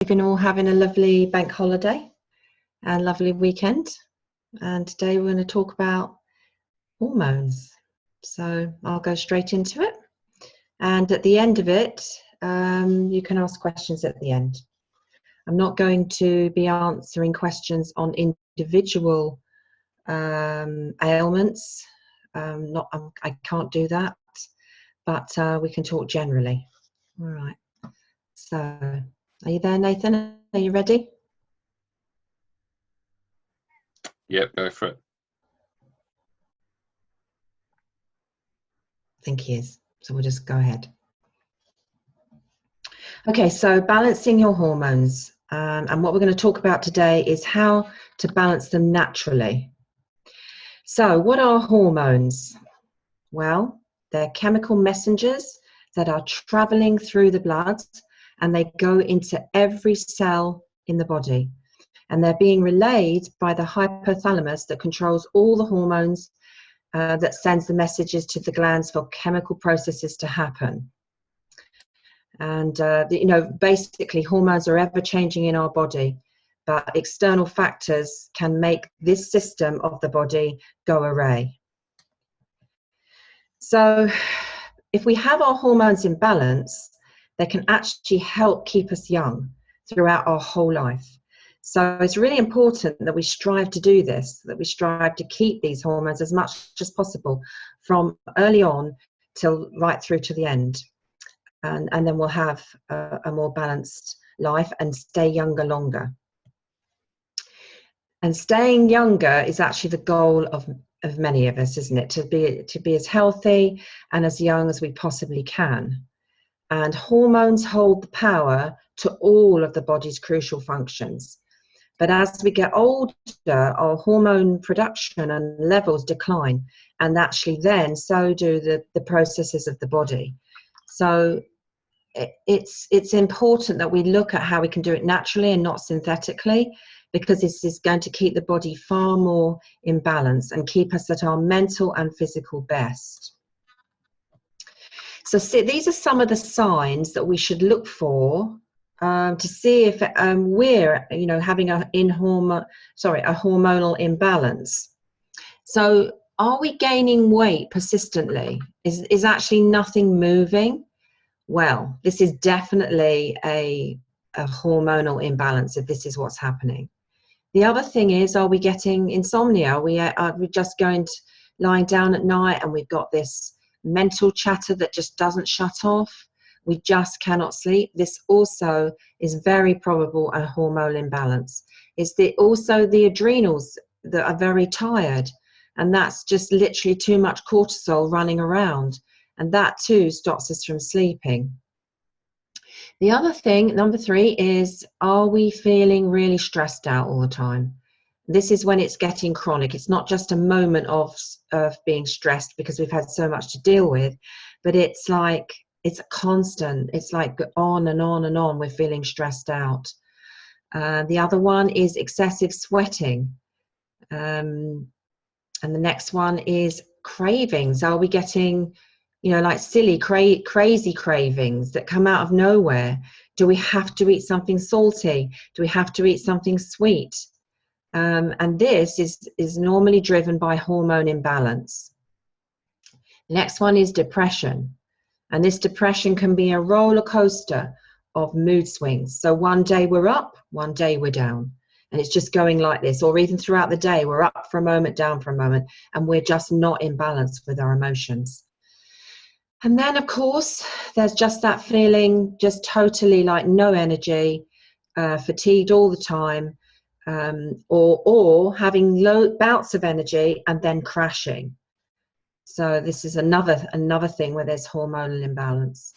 You've been all having a lovely bank holiday and lovely weekend. And today we're going to talk about hormones. So I'll go straight into it. And at the end of it, you can ask questions at the end. I'm not going to be answering questions on individual ailments. I can't do that, but we can talk generally. All right. So, are you there, Nathan? Are you ready? Yep, go for it. I think he is. So we'll just go ahead. Okay, so balancing your hormones. And what we're going to talk about today is how to balance them naturally. So what are hormones? Well, they're chemical messengers that are traveling through the blood, and they go into every cell in the body. And they're being relayed by the hypothalamus that controls all the hormones that sends the messages to the glands for chemical processes to happen. And, basically hormones are ever changing in our body, but external factors can make this system of the body go awry. So if we have our hormones in balance, they can actually help keep us young throughout our whole life. So it's really important that we strive to do this, that we strive to keep these hormones as much as possible from early on till right through to the end. And then we'll have a more balanced life and stay younger longer. And staying younger is actually the goal of many of us, isn't it? To be as healthy and as young as we possibly can. And hormones hold the power to all of the body's crucial functions. But as we get older, our hormone production and levels decline, and actually then so do the processes of the body. So it's important that we look at how we can do it naturally and not synthetically, because this is going to keep the body far more in balance and keep us at our mental and physical best. So these are some of the signs that we should look for to see if we're having a hormonal imbalance. So are we gaining weight persistently? Is actually nothing moving? Well, this is definitely a hormonal imbalance if this is what's happening. The other thing is, are we getting insomnia? Are we just lying down at night and we've got this mental chatter that just doesn't shut off? We just cannot sleep. This also is very probable a hormonal imbalance. It's also the adrenals that are very tired, and that's just literally too much cortisol running around, and that too stops us from sleeping. The other thing, number 3, is, are we feeling really stressed out all the time? This is when it's getting chronic. It's not just a moment of being stressed because we've had so much to deal with, but it's like it's constant. It's like on and on and on. We're feeling stressed out. The other one is excessive sweating. And the next one is cravings. Are we getting like silly, crazy cravings that come out of nowhere? Do we have to eat something salty? Do we have to eat something sweet? And this is normally driven by hormone imbalance. The next one is depression. And this depression can be a roller coaster of mood swings. So one day we're up, one day we're down. And it's just going like this. Or even throughout the day, we're up for a moment, down for a moment, and we're just not in balance with our emotions. And then, of course, there's just that feeling, just totally like no energy, fatigued all the time, or having low bouts of energy and then crashing. So this is another thing where there's hormonal imbalance.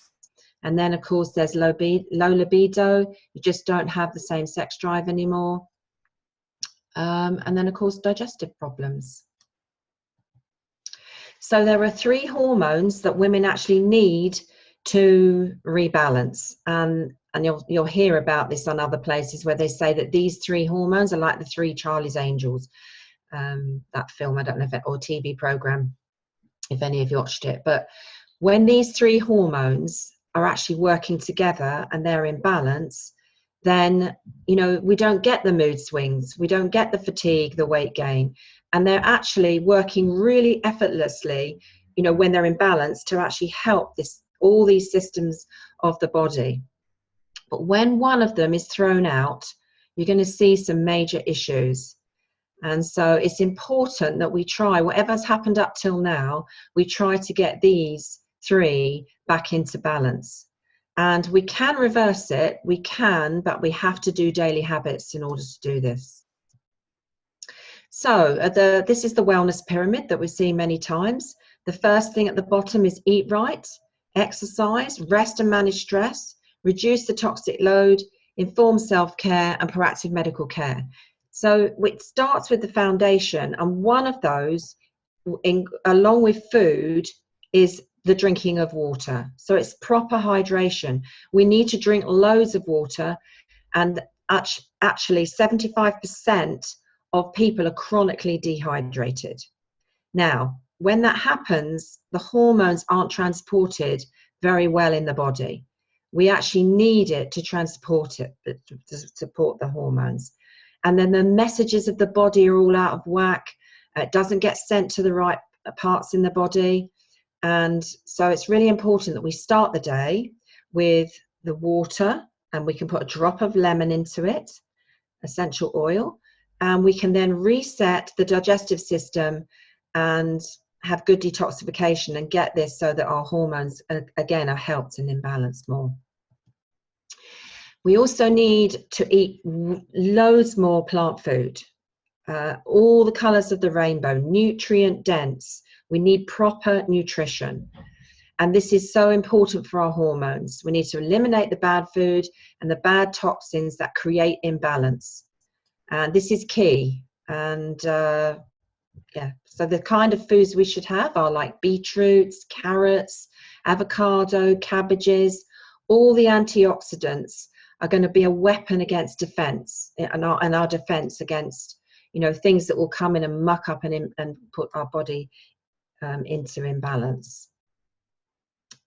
And then, of course, there's low libido. You just don't have the same sex drive anymore. And then, of course, digestive problems. So there are 3 hormones that women actually need to rebalance. And you'll hear about this on other places where they say that these 3 hormones are like the 3 Charlie's Angels. That film, I don't know if or TV program, if any of you watched it. But when these 3 hormones are actually working together and they're in balance, then, you know, we don't get the mood swings, we don't get the fatigue, the weight gain, and they're actually working really effortlessly, you know, when they're in balance, to actually help all these systems of the body. But when one of them is thrown out, you're going to see some major issues. And so it's important that we try, whatever's happened up till now, we try to get these three back into balance. And we can reverse it, we can, but we have to do daily habits in order to do this. So this is the wellness pyramid that we've seen many times. The first thing at the bottom is eat right, exercise, rest and manage stress, reduce the toxic load, inform self-care, and proactive medical care. So it starts with the foundation, and one of those, along with food, is the drinking of water. So it's proper hydration. We need to drink loads of water, and actually 75% of people are chronically dehydrated. Now, when that happens, the hormones aren't transported very well in the body. We actually need it to transport it, to support the hormones. And then the messages of the body are all out of whack. It doesn't get sent to the right parts in the body. And so it's really important that we start the day with the water, and we can put a drop of lemon into it, essential oil, and we can then reset the digestive system and have good detoxification and get this so that our hormones, again, are helped and in balance more. We also need to eat loads more plant food, all the colours of the rainbow, nutrient dense. We need proper nutrition. And this is so important for our hormones. We need to eliminate the bad food and the bad toxins that create imbalance. And this is key. And yeah, so the kind of foods we should have are like beetroots, carrots, avocado, cabbages. All the antioxidants are going to be a weapon against defense, and our defense against, you know, things that will come in and muck up and put our body into imbalance.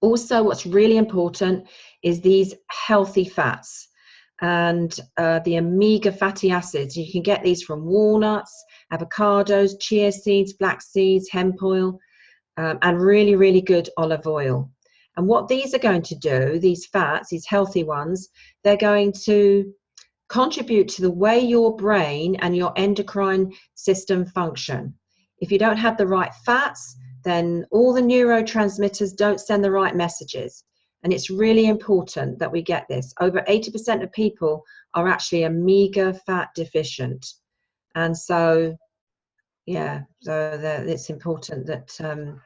Also, what's really important is these healthy fats and the omega fatty acids. You can get these from walnuts, avocados, chia seeds, flax seeds, hemp oil, and really, really good olive oil. And what these are going to do, these fats, these healthy ones, they're going to contribute to the way your brain and your endocrine system function. If you don't have the right fats, then all the neurotransmitters don't send the right messages. And it's really important that we get this. Over 80% of people are actually omega fat deficient. And so, yeah, so it's important that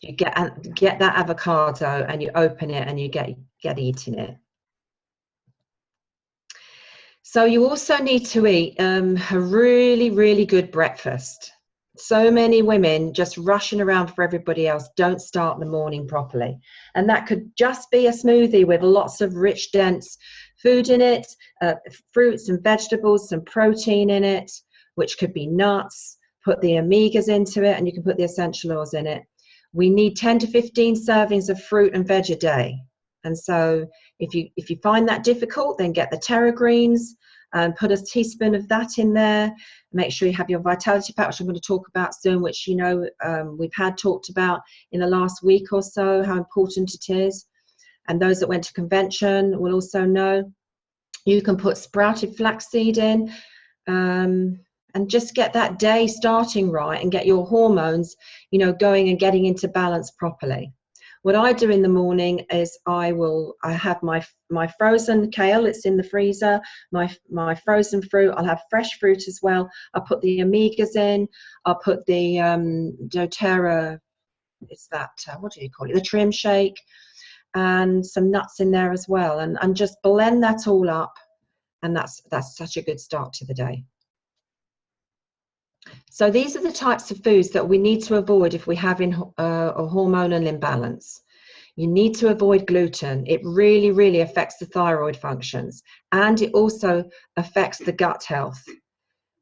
you get that avocado and you open it and you get eating it. So you also need to eat a really, really good breakfast. So many women just rushing around for everybody else don't start the morning properly. And that could just be a smoothie with lots of rich, dense food in it, fruits and vegetables, some protein in it, which could be nuts. Put the omegas into it, and you can put the essential oils in it. We need 10 to 15 servings of fruit and veg a day. And so if you find that difficult, then get the terra greens and put a teaspoon of that in there. Make sure you have your vitality pack, which I'm going to talk about soon, which, you know, we've talked about in the last week or so, how important it is. And those that went to convention will also know. You can put sprouted flaxseed in, and just get that day starting right and get your hormones, you know, going and getting into balance properly. What I do in the morning is I have my frozen kale, it's in the freezer, my frozen fruit, I'll have fresh fruit as well. I'll put the omegas in, I'll put the doTERRA, it's that, what do you call it, the trim shake, and some nuts in there as well, and just blend that all up, and that's such a good start to the day. So these are the types of foods that we need to avoid if we have a hormonal imbalance. You need to avoid gluten. It really, really affects the thyroid functions, and it also affects the gut health.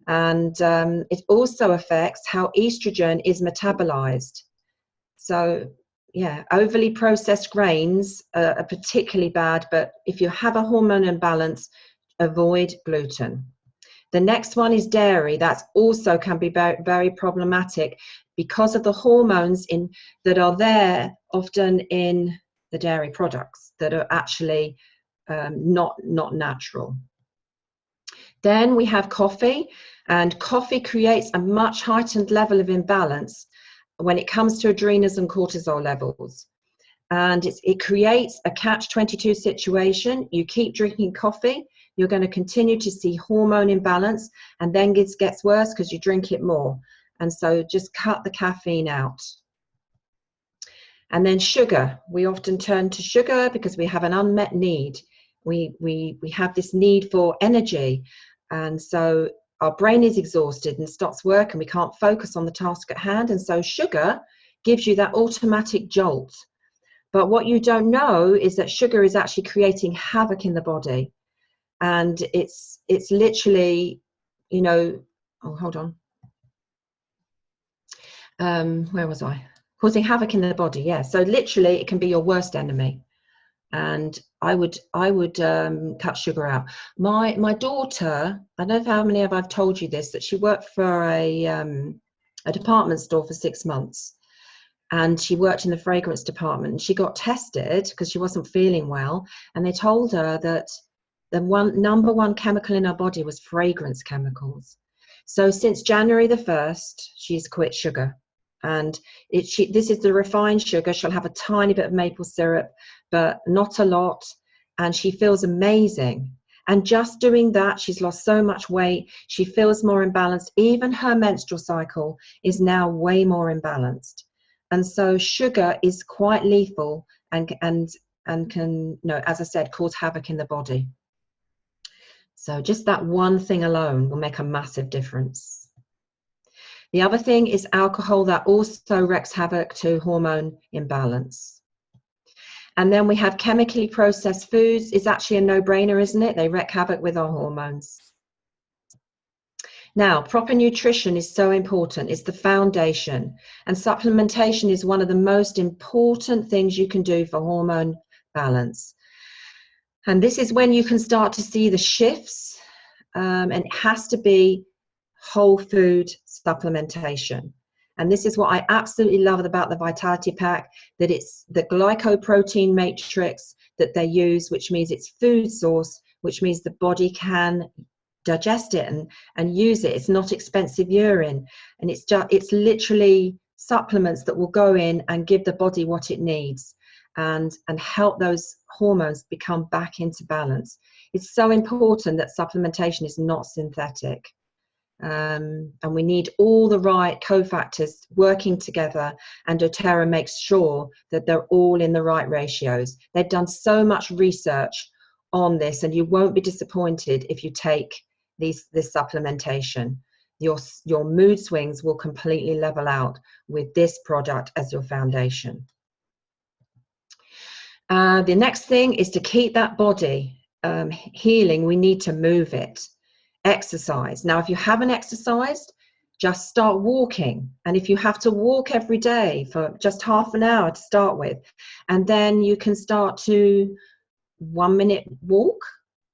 And it also affects how estrogen is metabolized. So yeah, overly processed grains are particularly bad, but if you have a hormone imbalance, avoid gluten. The next one is dairy. That's also can be very, very problematic because of the hormones that are there often in the dairy products that are actually not natural. Then we have coffee, and coffee creates a much heightened level of imbalance when it comes to adrenals and cortisol levels. And it creates a catch-22 situation. You keep drinking coffee, you're going to continue to see hormone imbalance, and then it gets worse because you drink it more. And so just cut the caffeine out. And then sugar. We often turn to sugar because we have an unmet need. We have this need for energy. And so our brain is exhausted and stops work, and we can't focus on the task at hand. And so sugar gives you that automatic jolt. But what you don't know is that sugar is actually creating havoc in the body. And it's literally, you know, oh, hold on. Where was I? Causing havoc in the body, yeah. So literally it can be your worst enemy. And I would cut sugar out. My daughter, I don't know how many of I've told you this, that she worked for a department store for 6 months. And she worked in the fragrance department. She got tested because she wasn't feeling well. And they told her that the number one chemical in her body was fragrance chemicals. So since January the 1st, she's quit sugar. And this is the refined sugar. She'll have a tiny bit of maple syrup, but not a lot. And she feels amazing. And just doing that, she's lost so much weight. She feels more imbalanced. Even her menstrual cycle is now way more imbalanced. And so sugar is quite lethal and can, as I said, cause havoc in the body. So just that one thing alone will make a massive difference. The other thing is alcohol, that also wreaks havoc to hormone imbalance. And then we have chemically processed foods. It's actually a no-brainer, isn't it? They wreak havoc with our hormones. Now, proper nutrition is so important. It's the foundation. And supplementation is one of the most important things you can do for hormone balance. And this is when you can start to see the shifts. And it has to be whole food supplementation. And this is what I absolutely love about the Vitality Pack, that it's the glycoprotein matrix that they use, which means it's food source, which means the body can digest it and use it. It's not expensive urine, and it's literally supplements that will go in and give the body what it needs and help those hormones become back into balance. It's so important that supplementation is not synthetic. And we need all the right cofactors working together, and doTERRA makes sure that they're all in the right ratios. They've done so much research on this, and you won't be disappointed if you take this supplementation. Your mood swings will completely level out with this product as your foundation. The next thing is to keep that body healing. We need to move it. Exercise. Now, if you haven't exercised, just start walking. And if you have to walk every day for just half an hour to start with, and then you can start to 1 minute walk,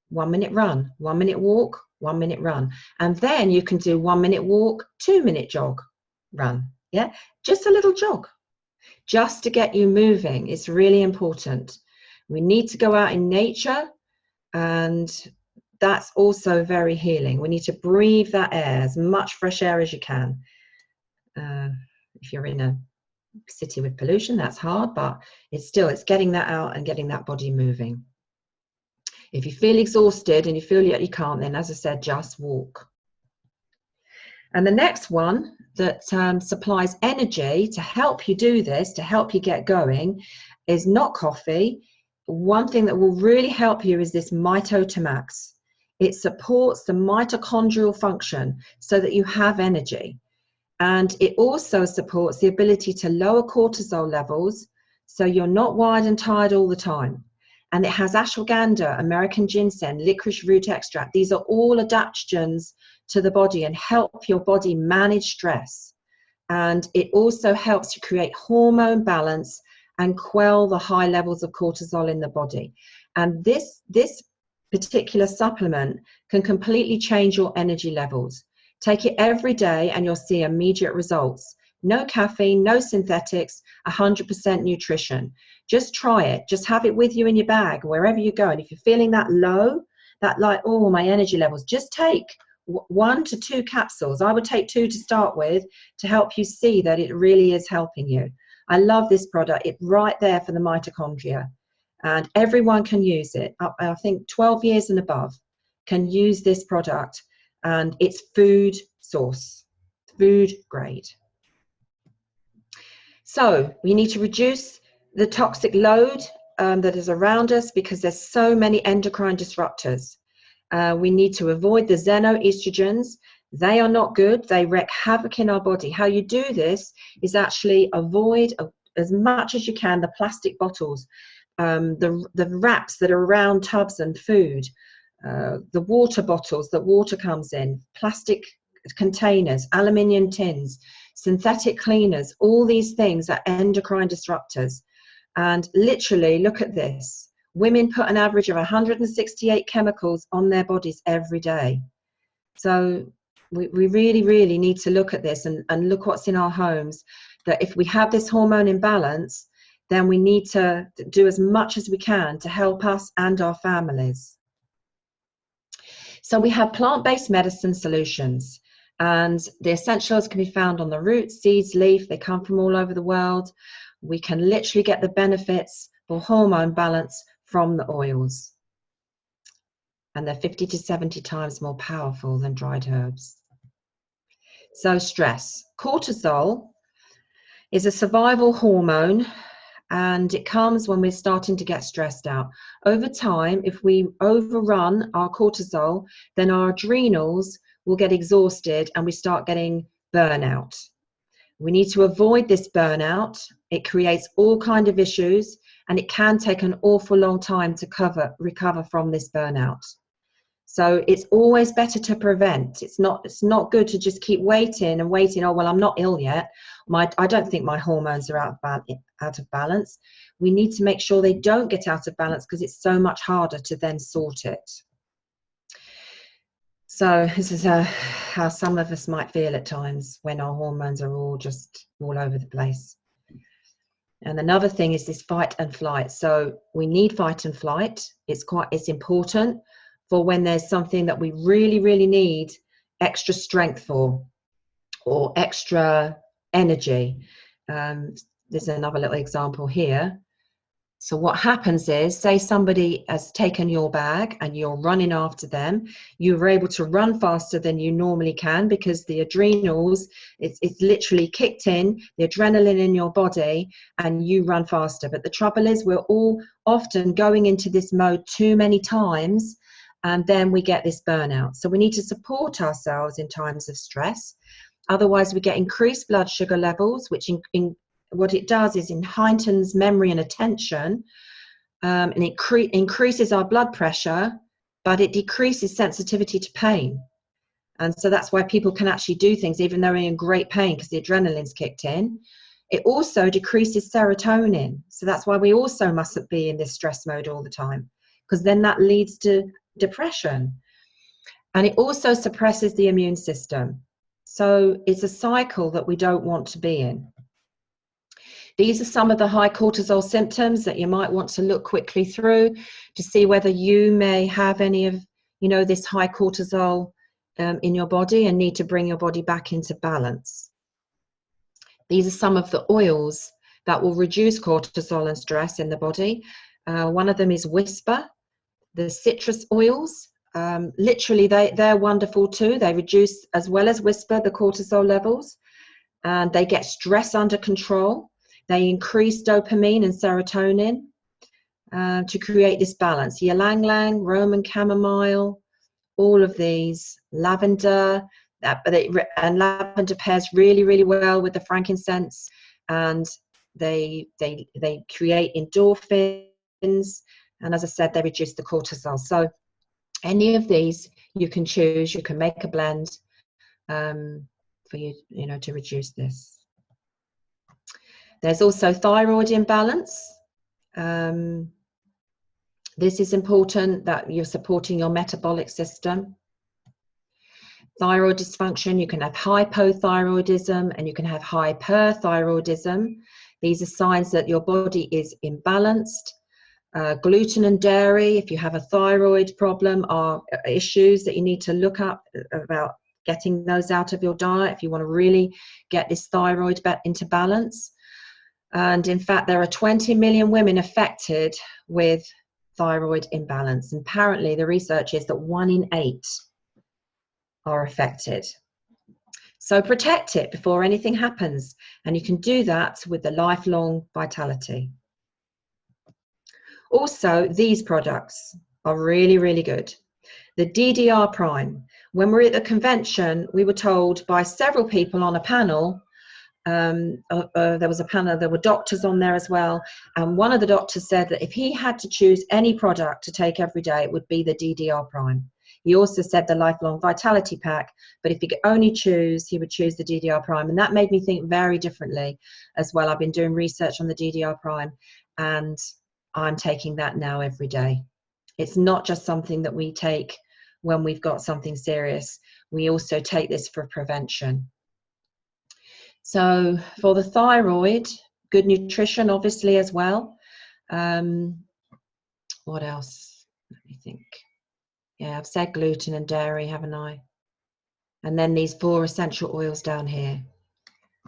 1 minute run, 1 minute walk, 1 minute run. And then you can do 1 minute walk, 2 minute jog, run. Yeah, just a little jog, just to get you moving. It's really important. We need to go out in nature, and that's also very healing. We need to breathe that air, as much fresh air as you can. If you're in a city with pollution, that's hard, but it's getting that out and getting that body moving. If you feel exhausted and you feel you can't, then as I said, just walk. And the next one that supplies energy to help you do this, to help you get going, is not coffee. One thing that will really help you is this Max. It supports the mitochondrial function so that you have energy. And it also supports the ability to lower cortisol levels so you're not wired and tired all the time. And it has ashwagandha, American ginseng, licorice root extract. These are all adaptogens to the body and help your body manage stress. And it also helps to create hormone balance and quell the high levels of cortisol in the body. And this particular supplement can completely change your energy levels. Take it every day and you'll see immediate results. No caffeine, no synthetics, 100% nutrition. Just try it. Just have it with you in your bag, wherever you go. And if you're feeling that low, that like, oh, my energy levels, just take 1 to 2 capsules. I would take 2 to start with to help you see that it really is helping you. I love this product. It's right there for the mitochondria. And everyone can use it. I think 12 years and above can use this product. And it's food source, food grade. So we need to reduce the toxic load that is around us because there's so many endocrine disruptors. We need to avoid the xenoestrogens. They are not good. They wreak havoc in our body. How you do this is actually avoid as much as you can the plastic bottles, the wraps that are around tubs and food, the water bottles that water comes in, plastic containers, aluminium tins, synthetic cleaners. All these things are endocrine disruptors. And literally, look at this. Women put an average of 168 chemicals on their bodies every day. So we really, really need to look at this and look what's in our homes. That if we have this hormone imbalance, then we need to do as much as we can to help us and our families. So we have plant-based medicine solutions, and the essentials can be found on the roots, seeds, leaf. They come from all over the world. We can literally get the benefits for hormone balance from the oils. And they're 50 to 70 times more powerful than dried herbs. So stress. Cortisol is a survival hormone, and it comes when we're starting to get stressed out. Over time, if we overrun our cortisol, then our adrenals will get exhausted and we start getting burnout. We need to avoid this burnout. It creates all kinds of issues, and it can take an awful long time to recover from this burnout. So it's always better to prevent. It's not good to just keep waiting and waiting. Oh, well, I'm not ill yet. I don't think my hormones are out of balance. We need to make sure they don't get out of balance because it's so much harder to then sort it. So this is how some of us might feel at times when our hormones are all over the place. And another thing is this fight and flight. So we need fight and flight. It's important for when there's something that we really, really need extra strength for or extra energy. There's another little example here. So what happens is, say somebody has taken your bag and you're running after them, you're able to run faster than you normally can because the adrenals, it's literally kicked in, the adrenaline in your body, and you run faster. But the trouble is we're all often going into this mode too many times, and then we get this burnout. So we need to support ourselves in times of stress. Otherwise we get increased blood sugar levels, which what it does is it heightens memory and attention, and it increases our blood pressure, but it decreases sensitivity to pain. And so that's why people can actually do things even though they're in great pain because the adrenaline's kicked in. It also decreases serotonin. So that's why we also mustn't be in this stress mode all the time, because then that leads to depression. And it also suppresses the immune system. So it's a cycle that we don't want to be in. These are some of the high cortisol symptoms that you might want to look quickly through to see whether you may have any of, this high cortisol in your body and need to bring your body back into balance. These are some of the oils that will reduce cortisol and stress in the body. One of them is Whisper, the citrus oils. Literally, they're wonderful too. They reduce, as well as Whisper, the cortisol levels, and they get stress under control. They increase dopamine and serotonin to create this balance. Ylang Ylang, Roman chamomile, all of these, lavender, and lavender pairs really, really well with the frankincense, and they create endorphins, and as I said, they reduce the cortisol. So any of these you can choose. You can make a blend for you to reduce this. There's also thyroid imbalance. This is important, that you're supporting your metabolic system. Thyroid dysfunction, you can have hypothyroidism and you can have hyperthyroidism. These are signs that your body is imbalanced. Gluten and dairy, if you have a thyroid problem, are issues that you need to look up about getting those out of your diet if you want to really get this thyroid into balance. And in fact, there are 20 million women affected with thyroid imbalance. And apparently the research is that 1 in 8 are affected. So protect it before anything happens. And you can do that with the lifelong vitality. Also, these products are really, really good. The DDR prime. When we were at the convention, we were told by several people on a panel, there was a panel, there were doctors on there as well, and one of the doctors said that if he had to choose any product to take every day, it would be the DDR prime. He also said the lifelong vitality pack, but if he could only choose, he would choose the DDR prime. And that made me think very differently as well. I've been doing research on the DDR prime, and I'm taking that now every day. It's not just something that we take when we've got something serious. We also take this for prevention. So for the thyroid, good nutrition obviously as well. What else? Let me think. Yeah, I've said gluten and dairy, haven't I? And then these 4 essential oils down here.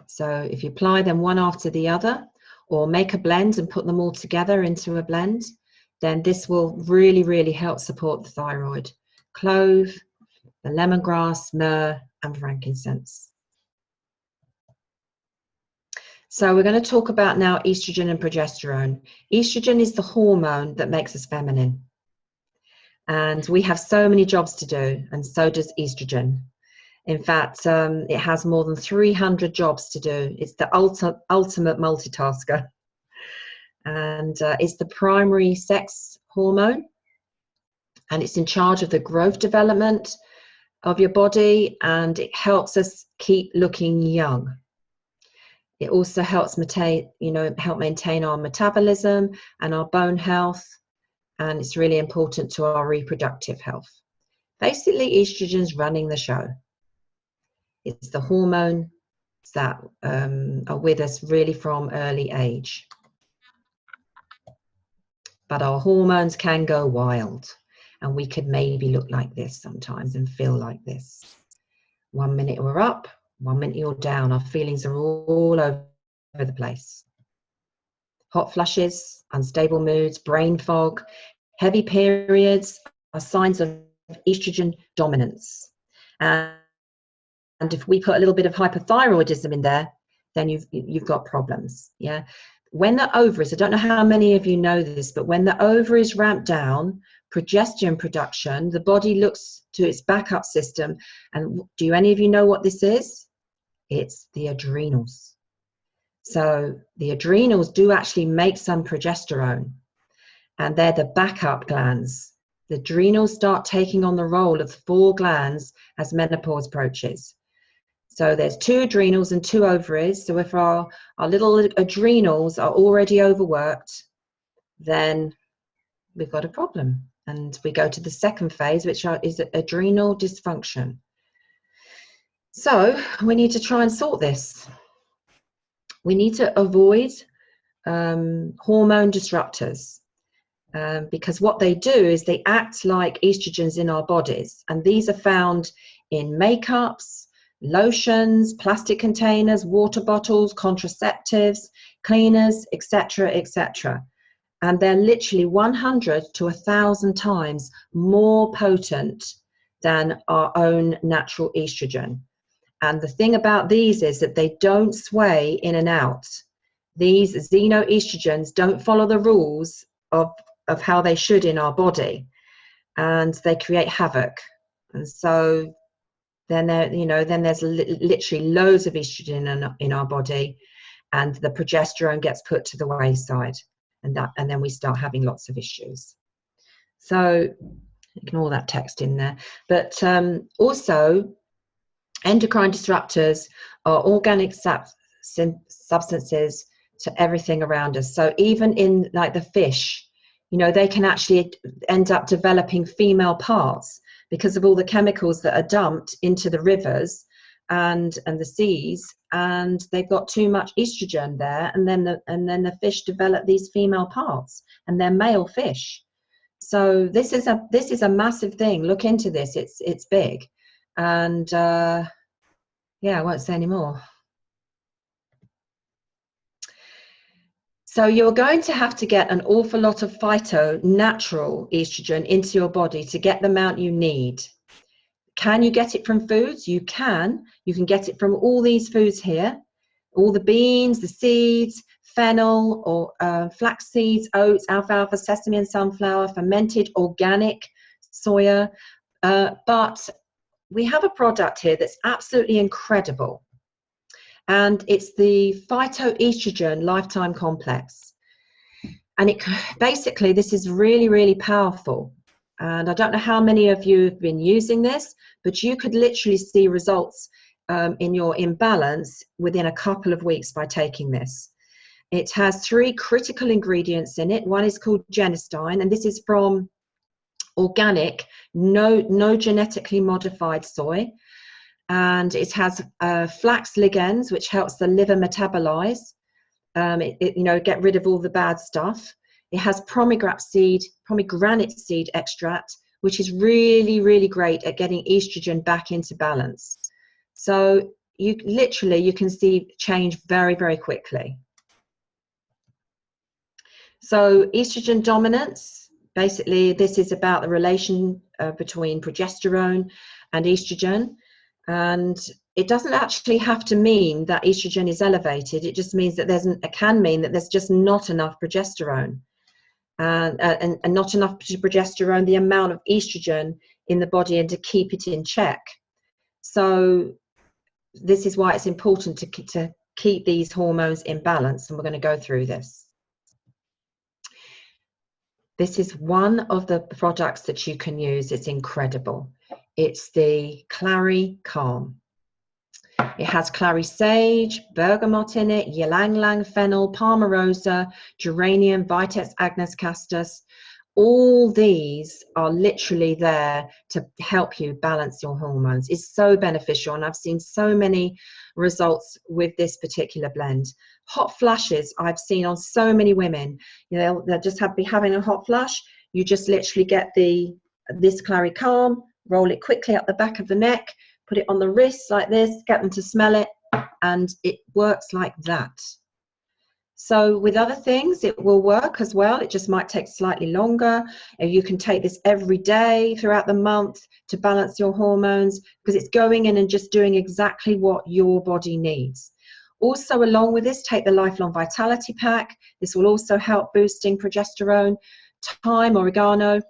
So if you apply them one after the other, or make a blend and put them all together into a blend, then this will really, really help support the thyroid. Clove, the lemongrass, myrrh, and frankincense. So we're going to talk about now estrogen and progesterone. Estrogen is the hormone that makes us feminine. And we have so many jobs to do, and so does estrogen. In fact, it has more than 300 jobs to do. It's the ultimate multitasker. And it's the primary sex hormone. And it's in charge of the growth development of your body, and it helps us keep looking young. It also helps maintain our metabolism and our bone health, and it's really important to our reproductive health. Basically, estrogen's running the show. It's the hormone that are with us really from early age. But our hormones can go wild, and we could maybe look like this sometimes and feel like this. 1 minute we're up, 1 minute you're down. Our feelings are all over the place. Hot flushes, unstable moods, brain fog, heavy periods are signs of estrogen dominance. And if we put a little bit of hypothyroidism in there, then you've got problems. Yeah. When the ovaries, I don't know how many of you know this, but when the ovaries ramp down, progesterone production, the body looks to its backup system. And do any of you know what this is? It's the adrenals. So the adrenals do actually make some progesterone, and they're the backup glands. The adrenals start taking on the role of 4 glands as menopause approaches. So there's 2 adrenals and 2 ovaries. So if our little adrenals are already overworked, then we've got a problem. And we go to the second phase, which is adrenal dysfunction. So we need to try and sort this. We need to avoid hormone disruptors, because what they do is they act like estrogens in our bodies. And these are found in makeups, lotions, plastic containers, water bottles, contraceptives, cleaners, etc., etc. And they're literally 100 to 1,000 times more potent than our own natural estrogen. And the thing about these is that they don't sway in and out. These xenoestrogens don't follow the rules of how they should in our body, and they create havoc. And so then there's literally loads of estrogen in our body, and the progesterone gets put to the wayside, and then we start having lots of issues. So ignore that text in there. But also, endocrine disruptors are organic substances to everything around us. So even in like the fish, you know, they can actually end up developing female parts because of all the chemicals that are dumped into the rivers and the seas, and they've got too much estrogen there, and then the fish develop these female parts, and they're male fish. So this is a massive thing. Look into this. It's big, and yeah, I won't say any more. So you're going to have to get an awful lot of phyto, natural estrogen into your body to get the amount you need. Can you get it from foods? You can. You can get it from all these foods here. All the beans, the seeds, fennel, or flax seeds, oats, alfalfa, sesame and sunflower, fermented organic soya. But we have a product here that's absolutely incredible. And it's the phytoestrogen lifetime complex, and it basically, this is really, really powerful. And I don't know how many of you have been using this, but you could literally see results in your imbalance within a couple of weeks by taking this. It has 3 critical ingredients in it. One is called genistein, and this is from organic, no genetically modified soy. And it has flax ligands, which helps the liver metabolize, you know, get rid of all the bad stuff. It has pomegranate seed extract, which is really, really great at getting estrogen back into balance. So you can see change very, very quickly. So estrogen dominance, basically this is about the relation between progesterone and estrogen. And it doesn't actually have to mean that estrogen is elevated. It just means that it can mean that there's just not enough progesterone, and not enough progesterone, the amount of estrogen in the body, and to keep it in check. So this is why it's important to keep these hormones in balance, and we're going to go through this. This is one of the products that you can use. It's incredible. It's the Clary Calm. It has clary sage, bergamot in it, ylang-ylang, fennel, palmarosa, geranium, vitex agnus castus. All these are literally there to help you balance your hormones. It's so beneficial, and I've seen so many results with this particular blend. Hot flashes I've seen on so many women. You know, they'll just be having a hot flash. You just literally get this Clary Calm, roll it quickly up the back of the neck, put it on the wrists like this, get them to smell it, and it works like that. So with other things, it will work as well. It just might take slightly longer. You can take this every day throughout the month to balance your hormones, because it's going in and just doing exactly what your body needs. Also, along with this, take the Lifelong Vitality Pack. This will also help boosting progesterone. Thyme, oregano,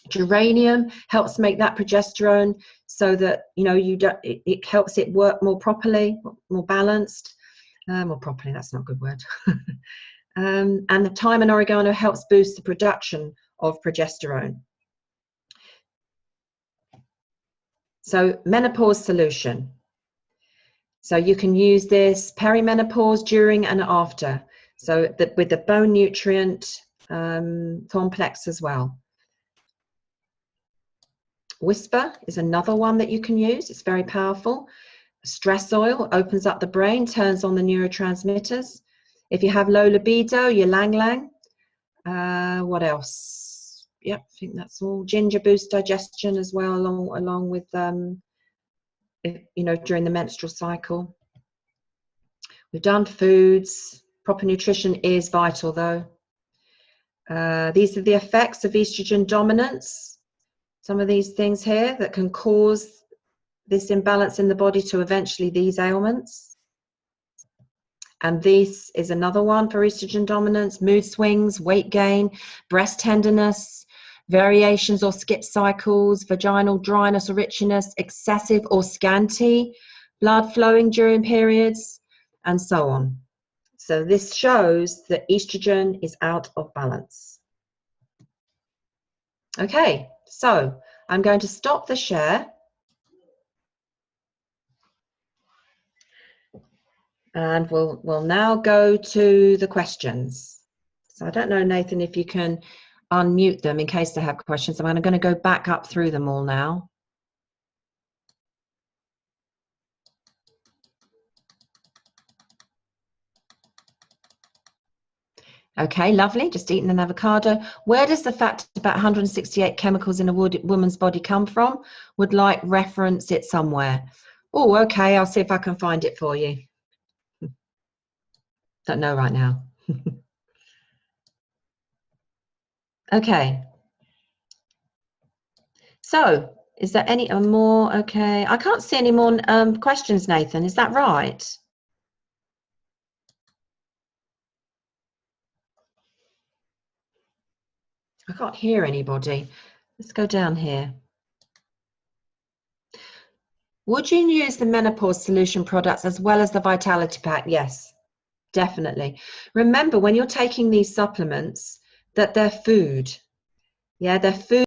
geranium helps make that progesterone so that, you know, it helps it work more properly, more balanced. More properly, that's not a good word. And the thyme and oregano helps boost the production of progesterone. So menopause solution. So you can use this perimenopause, during and after. So with the bone nutrient complex as well. Whisper is another one that you can use. It's very powerful. Stress oil opens up the brain, turns on the neurotransmitters. If you have low libido, your ylang-ylang. What else? Yep, I think that's all. Ginger boosts digestion as well, along with, you know, during the menstrual cycle. We've done foods. Proper nutrition is vital, though. These are the effects of estrogen dominance. Some of these things here that can cause this imbalance in the body to eventually these ailments. And this is another one for estrogen dominance: mood swings, weight gain, breast tenderness, variations or skip cycles, vaginal dryness or itchiness, excessive or scanty blood flowing during periods, and so on. So this shows that estrogen is out of balance. Okay, so I'm going to stop the share. And we'll now go to the questions. So I don't know, Nathan, if you can unmute them in case they have questions. I'm going to go back up through them all now. Okay, lovely. Just eating an avocado. Where does the fact about 168 chemicals in a woman's body come from? Would like reference it somewhere. Oh, okay. I'll see if I can find it for you. Don't know right now. Okay. So, is there any more? Okay. I can't see any more questions, Nathan. Is that right? I can't hear anybody. Let's go down here. Would you use the menopause solution products as well as the vitality pack? Yes, definitely. Remember, when you're taking these supplements, that they're food. Yeah, they're food.